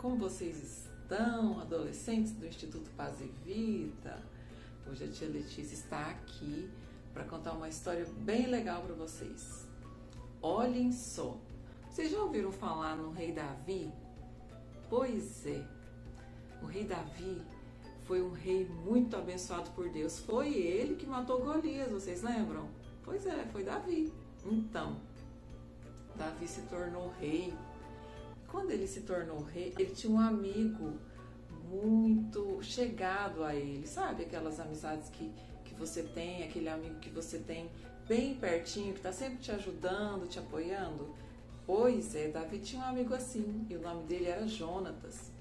como vocês estão, adolescentes do Instituto Paz e Vida? Hoje a tia Letícia está aqui para contar uma história bem legal para vocês. Olhem só, vocês já ouviram falar no rei Davi? Pois é, o rei Davi foi um rei muito abençoado por Deus. Foi ele que matou Golias, vocês lembram? Pois é, foi Davi. Então, Davi se tornou rei. Quando ele se tornou rei, ele tinha um amigo muito chegado a ele. Sabe aquelas amizades que você tem, aquele amigo que você tem bem pertinho, que está sempre te ajudando, te apoiando? Pois é, Davi tinha um amigo assim, e o nome dele era Jonatas.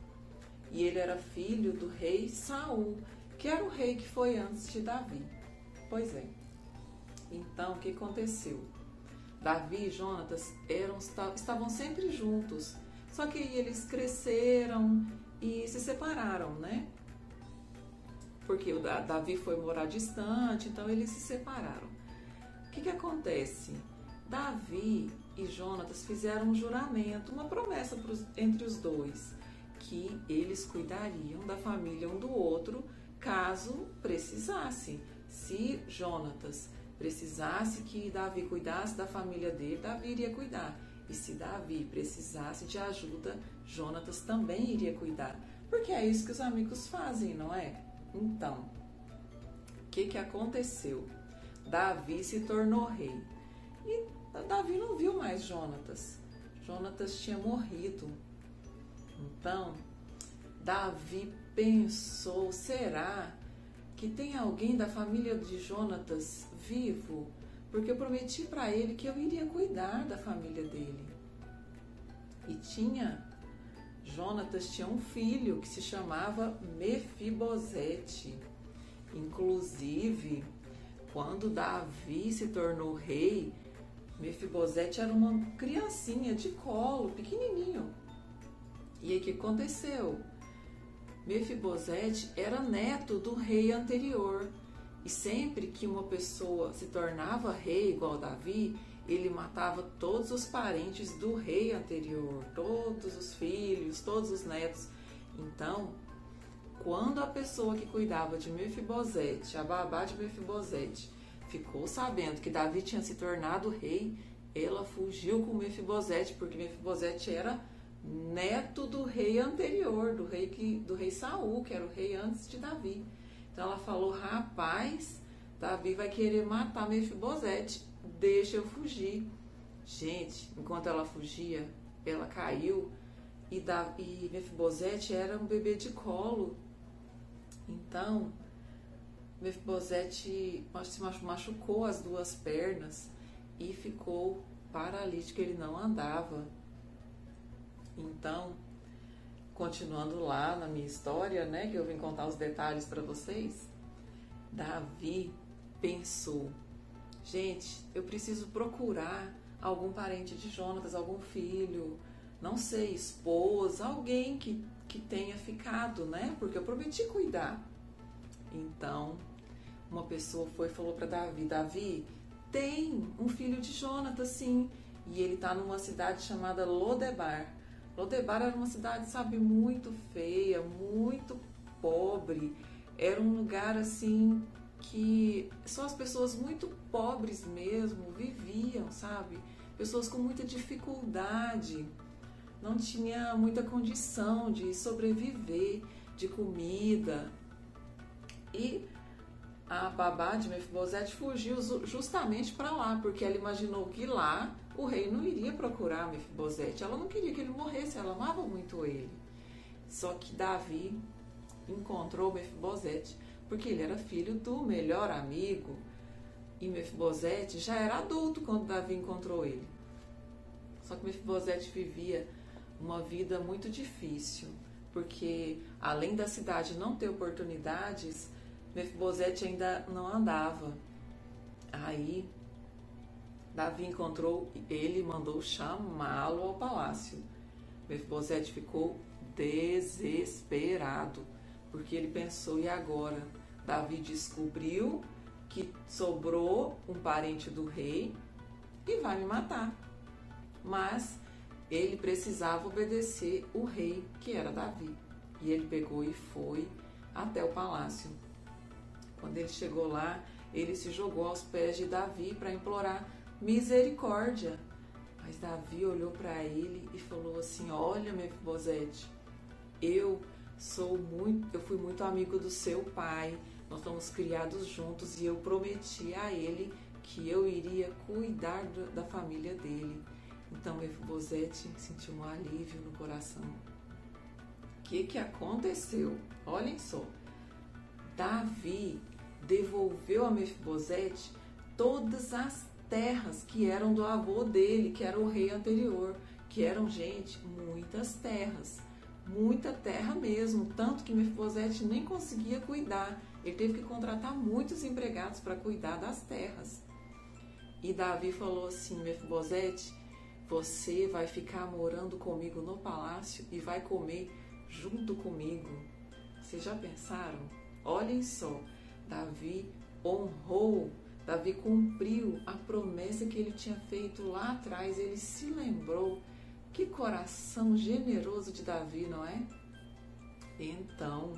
E ele era filho do rei Saul, que era o rei que foi antes de Davi. Pois é. Então, o que aconteceu? Davi e Jonatas estavam sempre juntos, só que eles cresceram e se separaram, né? Porque o Davi foi morar distante, então eles se separaram. O que acontece? Davi e Jonatas fizeram um juramento, uma promessa entre os dois, que eles cuidariam da família um do outro caso precisasse. Se Jonatas precisasse que Davi cuidasse da família dele, Davi iria cuidar. E se Davi precisasse de ajuda, Jonatas também iria cuidar. Porque é isso que os amigos fazem, não é? Então, o que aconteceu? Davi se tornou rei. E Davi não viu mais Jonatas. Jonatas tinha morrido. Então, Davi pensou, será que tem alguém da família de Jonatas vivo? Porque eu prometi para ele que eu iria cuidar da família dele. E Jonatas tinha um filho que se chamava Mefibosete. Inclusive, quando Davi se tornou rei, Mefibosete era uma criancinha de colo, pequenininho. E aí o que aconteceu? Mefibosete era neto do rei anterior. E sempre que uma pessoa se tornava rei igual Davi, ele matava todos os parentes do rei anterior, todos os filhos, todos os netos. Então, quando a pessoa que cuidava de Mefibosete, a babá de Mefibosete, ficou sabendo que Davi tinha se tornado rei, ela fugiu com Mefibosete, porque Mefibosete era neto do rei anterior, do rei Saul, que era o rei antes de Davi. Então ela falou, rapaz, Davi vai querer matar Mefibosete, deixa eu fugir. Gente, enquanto ela fugia, ela caiu e Mefibosete era um bebê de colo. Então, Mefibosete se machucou as duas pernas e ficou paralítico, ele não andava. Então, continuando lá na minha história, né, que eu vim contar os detalhes para vocês, Davi pensou, gente, eu preciso procurar algum parente de Jonatas, algum filho, não sei, esposa, alguém que tenha ficado, né, porque eu prometi cuidar. Então, uma pessoa foi e falou para Davi, Davi, tem um filho de Jonatas, sim, e ele está numa cidade chamada Lodebar. Lodebar era uma cidade, sabe, muito feia, muito pobre. Era um lugar, assim, que só as pessoas muito pobres mesmo viviam, sabe? Pessoas com muita dificuldade. Não tinha muita condição de sobreviver, de comida. E a babá de Mefibosete fugiu justamente para lá, porque ela imaginou que lá o rei não iria procurar Mefibosete. Ela não queria que ele morresse, ela amava muito ele. Só que Davi encontrou Mefibosete, porque ele era filho do melhor amigo. E Mefibosete já era adulto quando Davi encontrou ele. Só que Mefibosete vivia uma vida muito difícil, porque além da cidade não ter oportunidades, Mefibosete ainda não andava. Aí Davi encontrou ele e mandou chamá-lo ao palácio. Mefibosete ficou desesperado, porque ele pensou, e agora? Davi descobriu que sobrou um parente do rei e vai me matar. Mas ele precisava obedecer o rei, que era Davi. E ele pegou e foi até o palácio. Quando ele chegou lá, ele se jogou aos pés de Davi para implorar misericórdia. Mas Davi olhou para ele e falou assim: olha, Mefibosete, eu fui muito amigo do seu pai, nós fomos criados juntos e eu prometi a ele que eu iria cuidar da família dele. Então Mefibosete sentiu um alívio no coração. O que aconteceu? Olhem só, Davi devolveu a Mefibosete todas as terras que eram do avô dele, que era o rei anterior, que eram, gente, muitas terras, muita terra mesmo, tanto que Mefibosete nem conseguia cuidar, ele teve que contratar muitos empregados para cuidar das terras. E Davi falou assim: Mefibosete, você vai ficar morando comigo no palácio e vai comer junto comigo. Vocês já pensaram? Olhem só, Davi honrou, Davi cumpriu a promessa que ele tinha feito lá atrás, ele se lembrou. Que coração generoso de Davi, não é? Então,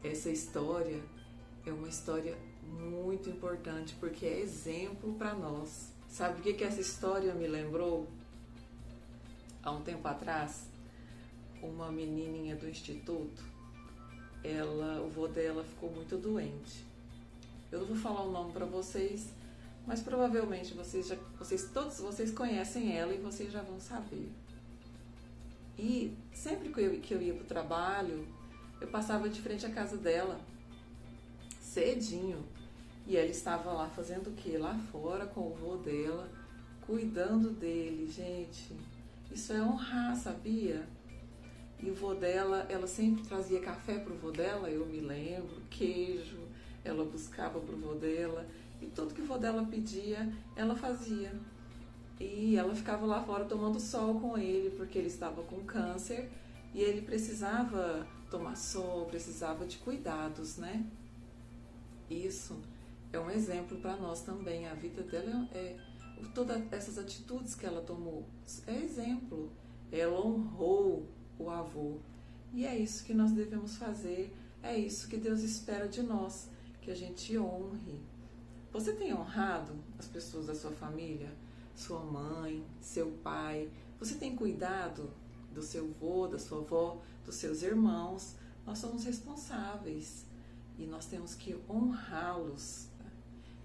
essa história é uma história muito importante, porque é exemplo para nós. Sabe o que essa história me lembrou? Há um tempo atrás, uma menininha do instituto, o vô dela ficou muito doente. Eu não vou falar o nome para vocês, mas provavelmente todos vocês conhecem ela e vocês já vão saber. E sempre que eu ia para o trabalho, eu passava de frente à casa dela, cedinho. E ela estava lá fazendo o quê? Lá fora com o vô dela, cuidando dele. Gente, isso é honrar, sabia? E o vô dela, ela sempre trazia café pro vô dela, eu me lembro, queijo, ela buscava pro vô dela. E tudo que o vô dela pedia, ela fazia. E ela ficava lá fora tomando sol com ele, porque ele estava com câncer e ele precisava tomar sol, precisava de cuidados, né? Isso é um exemplo para nós também. A vida dela todas essas atitudes que ela tomou é exemplo. Ela honrou o avô. E é isso que nós devemos fazer, é isso que Deus espera de nós, que a gente honre. Você tem honrado as pessoas da sua família? Sua mãe, seu pai? Você tem cuidado do seu avô, da sua avó, dos seus irmãos? Nós somos responsáveis e nós temos que honrá-los.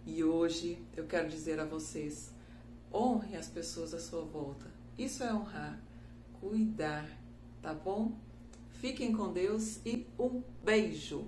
E hoje eu quero dizer a vocês: honre as pessoas à sua volta. Isso é honrar, cuidar, tá bom? Fiquem com Deus e um beijo!